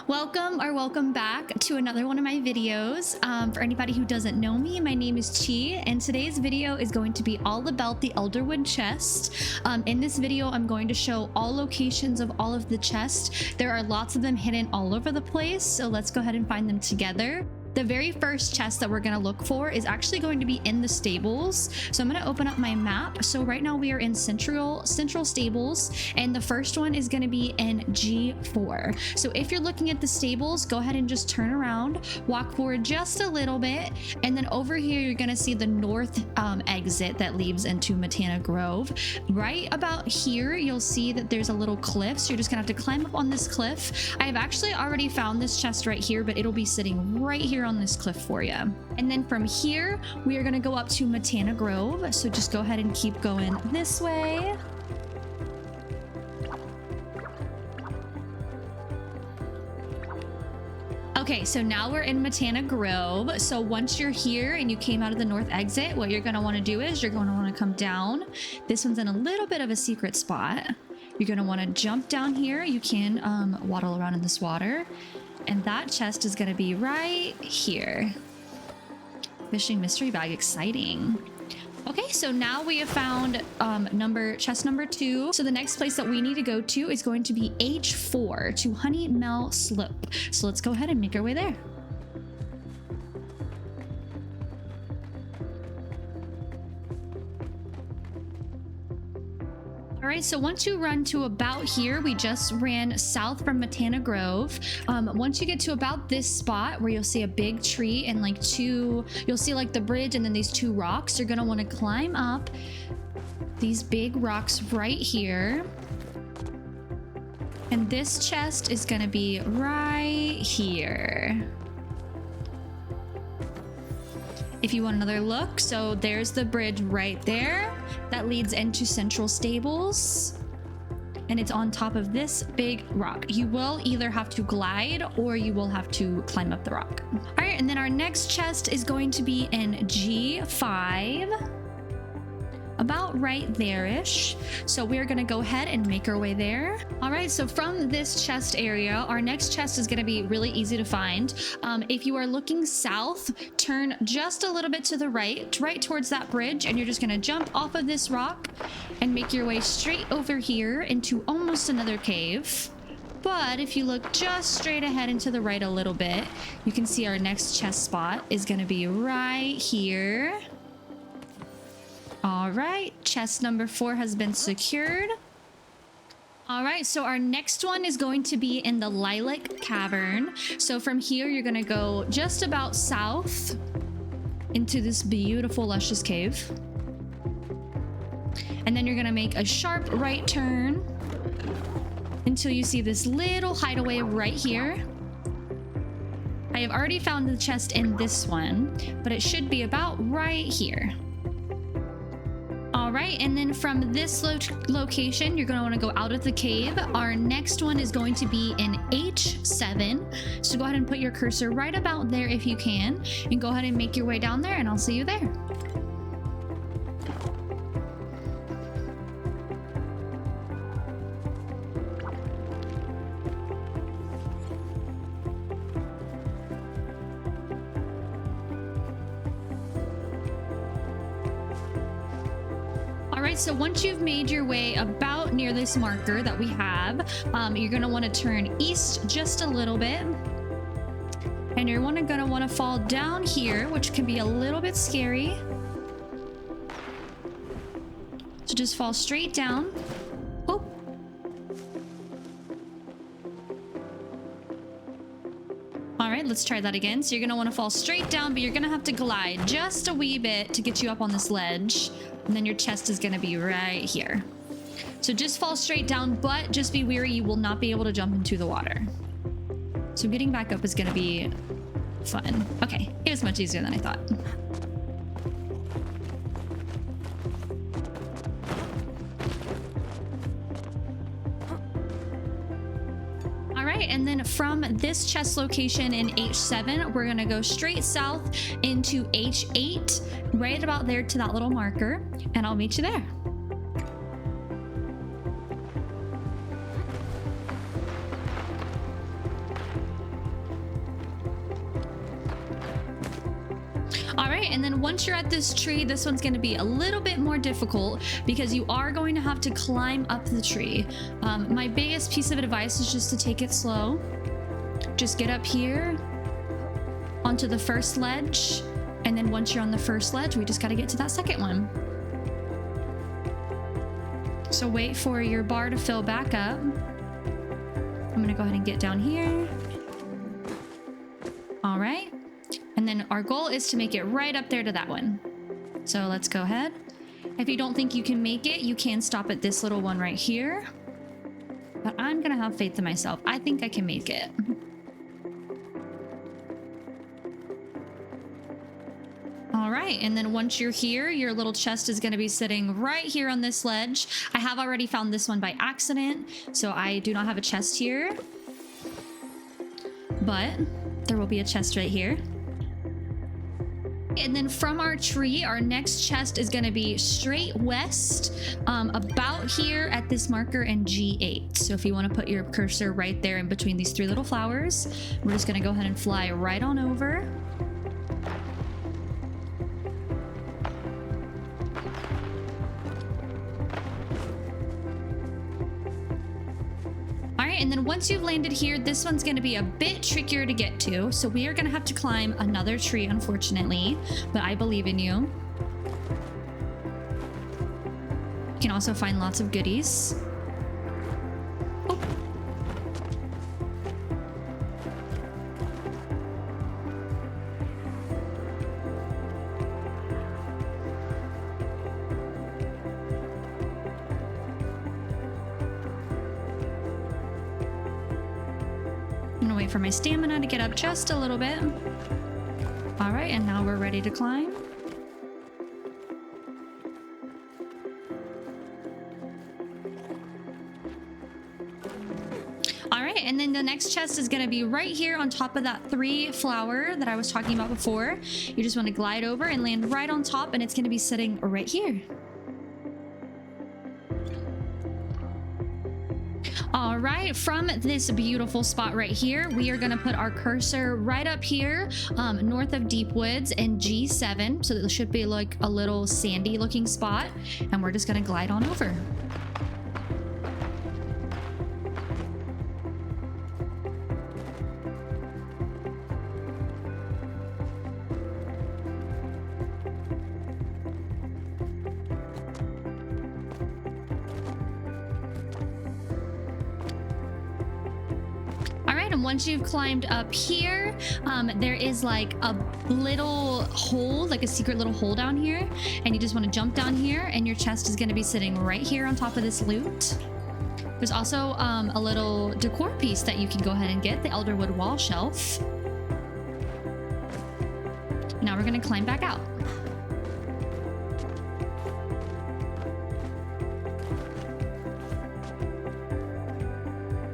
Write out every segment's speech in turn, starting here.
Welcome back to another one of my videos. For anybody who doesn't know me, my name is Chi, and today's video is going to be all about the Elderwood chest. In this video, I'm going to show all locations of all of the chests. There are lots of them hidden all over the place, so let's go ahead and find them together. The very first chest that we're going to look for is actually going to be in the stables. So I'm going to open up my map. So right now we are in central stables, and the first one is going to be in G4. So if you're looking at the stables, go ahead and just turn around, walk forward just a little bit, and then over here you're going to see the north exit that leads into Matana Grove. Right about here you'll see that there's a little cliff, so you're just gonna have to climb up on this cliff. I have actually already found this chest right here, but it'll be sitting right here on this cliff for you. And then from here we are going to go up to Matana Grove, so just go ahead and keep going this way. Okay, so now we're in Matana Grove. So once you're here and you came out of the north exit, what you're going to want to do is you're going to want to come down. This one's in a little bit of a secret spot. You're going to want to jump down here. You can waddle around in this water. And that chest is going to be right here. Fishing mystery bag, exciting. Okay, so now we have found chest number 2. So the next place that we need to go to is going to be H4 to Honey Mel Slope. So let's go ahead and make our way there. All right, so once you run to about here, we just ran south from Matana Grove. Once you get to about this spot where you'll see a big tree and you'll see like the bridge and then these 2 rocks, you're gonna wanna climb up these big rocks right here. And this chest is gonna be right here. If you want another look, so there's the bridge right there that leads into Central Stables, and it's on top of this big rock. You will either have to glide or you will have to climb up the rock. All right, and then our next chest is going to be in G5, about right there-ish. So we're gonna go ahead and make our way there. All right, so from this chest area, our next chest is gonna be really easy to find. If you are looking south, turn just a little bit to the right towards that bridge, and you're just gonna jump off of this rock and make your way straight over here into almost another cave. But if you look just straight ahead and to the right a little bit, you can see our next chest spot is gonna be right here. All right, chest number 4 has been secured. All right, so our next one is going to be in the Lilac Cavern. So from here, you're gonna go just about south into this beautiful, luscious cave. And then you're gonna make a sharp right turn until you see this little hideaway right here. I have already found the chest in this one, but it should be about right here. All right, and then from this location, you're going to want to go out of the cave. Our next one is going to be in H7. So go ahead and put your cursor right about there if you can, and go ahead and make your way down there, and I'll see you there. All right, so once you've made your way about near this marker that we have, you're going to want to turn east just a little bit. And you're going to want to fall down here, which can be a little bit scary. So just fall straight down. Oh. All right, let's try that again. So you're going to want to fall straight down, but you're going to have to glide just a wee bit to get you up on this ledge. And then your chest is going to be right here. So just fall straight down, but just be wary, you will not be able to jump into the water. So getting back up is going to be fun. Okay, it was much easier than I thought. All right, and then from this chest location in H7, we're going to go straight south into H8, right about there to that little marker, and I'll meet you there. right, and then once you're at this tree, this one's going to be a little bit more difficult because you are going to have to climb up the tree. My biggest piece of advice is just to take it slow. Just get up here onto the first ledge, and then once you're on the first ledge, we just got to get to that second one. So wait for your bar to fill back up. I'm going to go ahead and get down here. All right. And then our goal is to make it right up there to that one. So let's go ahead. If you don't think you can make it, you can stop at this little one right here. But I'm gonna have faith in myself. I think I can make it. All right, and then once you're here, your little chest is gonna be sitting right here on this ledge. I have already found this one by accident, so I do not have a chest here. But there will be a chest right here. And then from our tree, our next chest is going to be straight west, about here at this marker in G8. So if you want to put your cursor right there in between these three little flowers, we're just going to go ahead and fly right on over. And then once you've landed here, this one's going to be a bit trickier to get to. So we are going to have to climb another tree, unfortunately, but I believe in you. You can also find lots of goodies. Oh. I'm gonna wait for my stamina to get up just a little bit. All right, and now we're ready to climb. All right, and then the next chest is gonna be right here on top of that 3 flower that I was talking about before. You just wanna glide over and land right on top, and it's gonna be sitting right here. All right, from this beautiful spot right here, we are going to put our cursor right up here, north of Deep Woods in G7. So this should be like a little sandy looking spot, and we're just going to glide on over. And once you've climbed up here, there is like a little hole, like a secret little hole down here, and you just want to jump down here, and your chest is going to be sitting right here on top of this loot. There's also a little decor piece that you can go ahead and get, the Elderwood wall shelf. Now we're going to climb back out.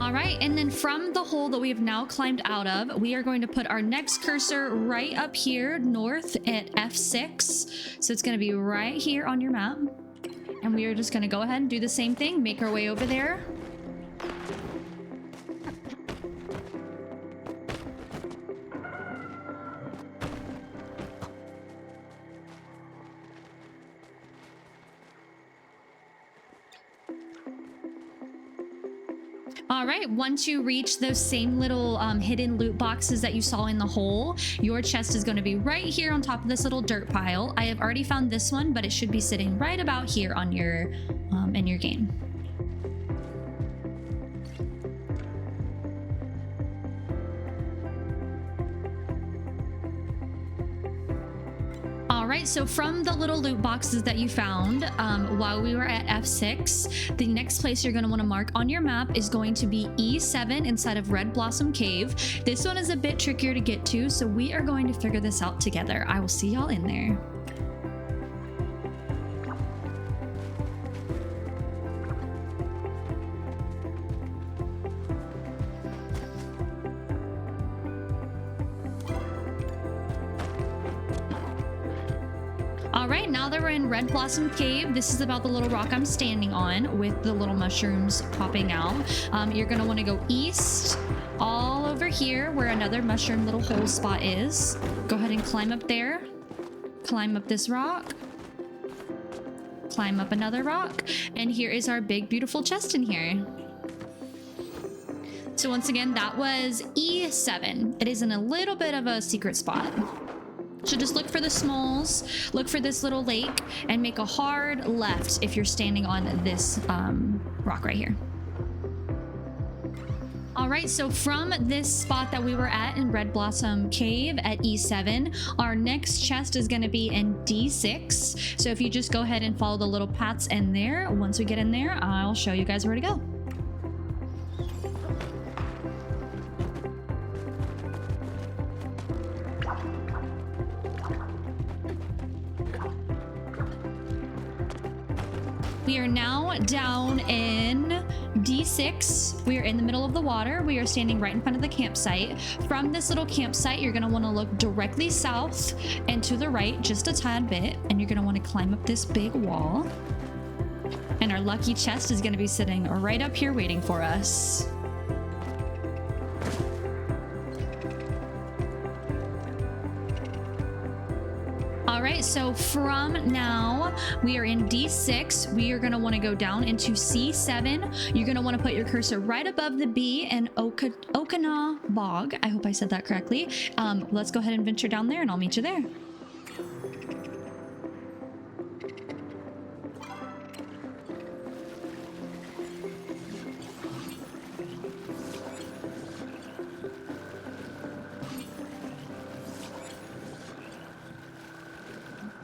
All right, and then from the hole that we have now climbed out of, we are going to put our next cursor right up here north at F6. So it's going to be right here on your map. And we are just going to go ahead and do the same thing, make our way over there. All right, once you reach those same little hidden loot boxes that you saw in the hole, your chest is going to be right here on top of this little dirt pile. I have already found this one, but it should be sitting right about here on your in your game. All right, so from the little loot boxes that you found while we were at F6, the next place you're going to want to mark on your map is going to be E7 inside of Red Blossom Cave. This one is a bit trickier to get to, so we are going to figure this out together. I will see y'all in there. All right, now that we're in Red Blossom Cave, this is about the little rock I'm standing on with the little mushrooms popping out. You're gonna wanna go east all over here where another mushroom little hole spot is. Go ahead and climb up there. climb up this rock, climb up another rock, and here is our big beautiful chest in here. So once again, that was E7. It is in a little bit of a secret spot. So just look for the smalls, look for this little lake, and make a hard left if you're standing on this rock right here. All right, so from this spot that we were at in Red Blossom Cave at E7, our next chest is gonna be in D6. So if you just go ahead and follow the little paths in there, once we get in there, I'll show you guys where to go. We are now down in D6. We are in the middle of the water. We are standing right in front of the campsite. From this little campsite, you're gonna wanna look directly south and to the right just a tad bit, and you're gonna wanna climb up this big wall. And our lucky chest is gonna be sitting right up here waiting for us. All right, so from now, we are in D6. We are gonna wanna go down into C7. You're gonna wanna put your cursor right above the B and Okana Bog. I hope I said that correctly. Let's go ahead and venture down there and I'll meet you there.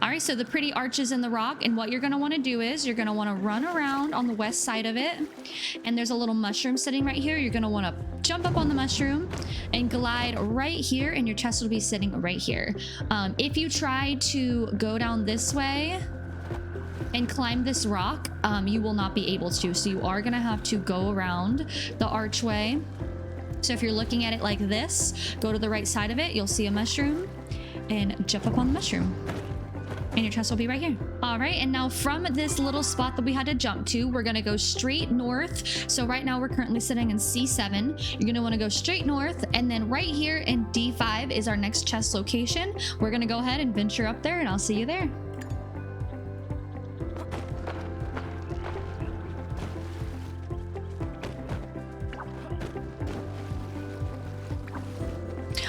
All right, so the pretty arches in the rock, and what you're gonna wanna do is you're gonna wanna run around on the west side of it, and there's a little mushroom sitting right here. You're gonna wanna jump up on the mushroom and glide right here, and your chest will be sitting right here. If you try to go down this way and climb this rock, you will not be able to. So you are gonna have to go around the archway. So if you're looking at it like this, go to the right side of it, you'll see a mushroom, and jump up on the mushroom. And your chest will be right here. All right, and now from this little spot that we had to jump to, we're gonna go straight north. So right now we're currently sitting in C7. You're gonna wanna go straight north, and then right here in D5 is our next chest location. We're gonna go ahead and venture up there, and I'll see you there.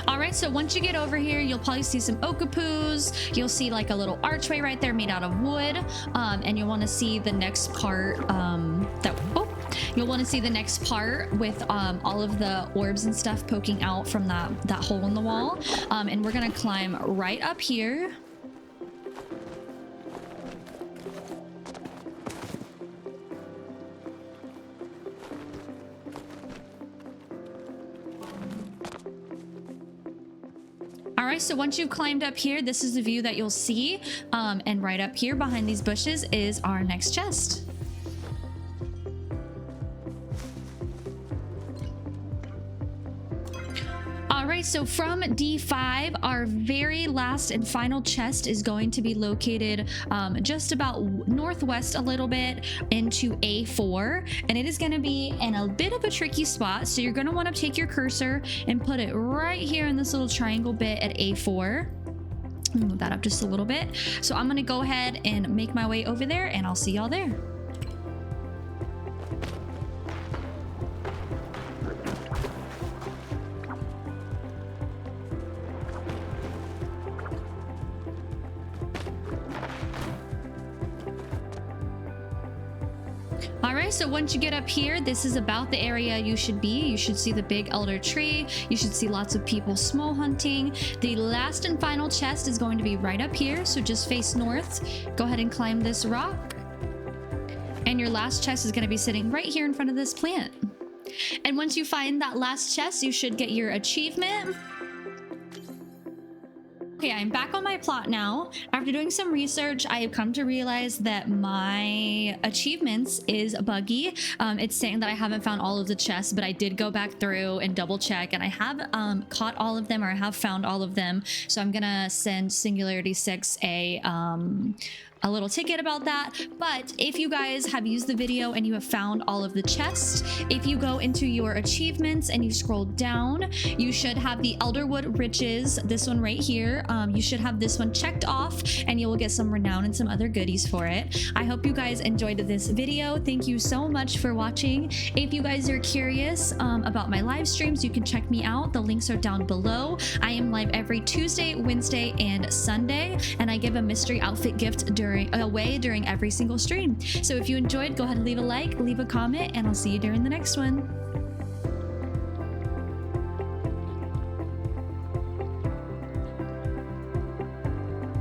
All right, so once you get over here, you'll probably see some okapoos. You'll see like a little archway right there made out of wood. And you'll want to see the next part you'll want to see the next part with all of the orbs and stuff poking out from that hole in the wall. And we're gonna climb right up here. All right, so once you've climbed up here, this is the view that you'll see. And right up here behind these bushes is our next chest. All right, so from D5, our very last and final chest is going to be located just about northwest a little bit into A4, and it is going to be in a bit of a tricky spot. So you're going to want to take your cursor and put it right here in this little triangle bit at A4. Move that up just a little bit. So I'm going to go ahead and make my way over there, and I'll see y'all there. All right, so once you get up here, this is about the area you should be. You should see the big elder tree. You should see lots of people small hunting. The last and final chest is going to be right up here, so just face north. Go ahead and climb this rock. And your last chest is going to be sitting right here in front of this plant. And once you find that last chest, you should get your achievement. Okay, I'm back on my plot now. After doing some research, I have come to realize that my achievements is buggy. It's saying that I haven't found all of the chests, but I did go back through and double check, and I have caught all of them, or I have found all of them. So I'm gonna send Singularity 6 a a little ticket about that. But if you guys have used the video and you have found all of the chests, if you go into your achievements and you scroll down, you should have the Elderwood Riches, this one right here. You should have this one checked off and you will get some renown and some other goodies for it. I hope you guys enjoyed this video. Thank you so much for watching. If you guys are curious about my live streams, you can check me out. The links are down below. I am live every Tuesday, Wednesday, and Sunday, and I give a mystery outfit gift away during every single stream. So if you enjoyed, go ahead and leave a like, leave a comment, and I'll see you during the next one.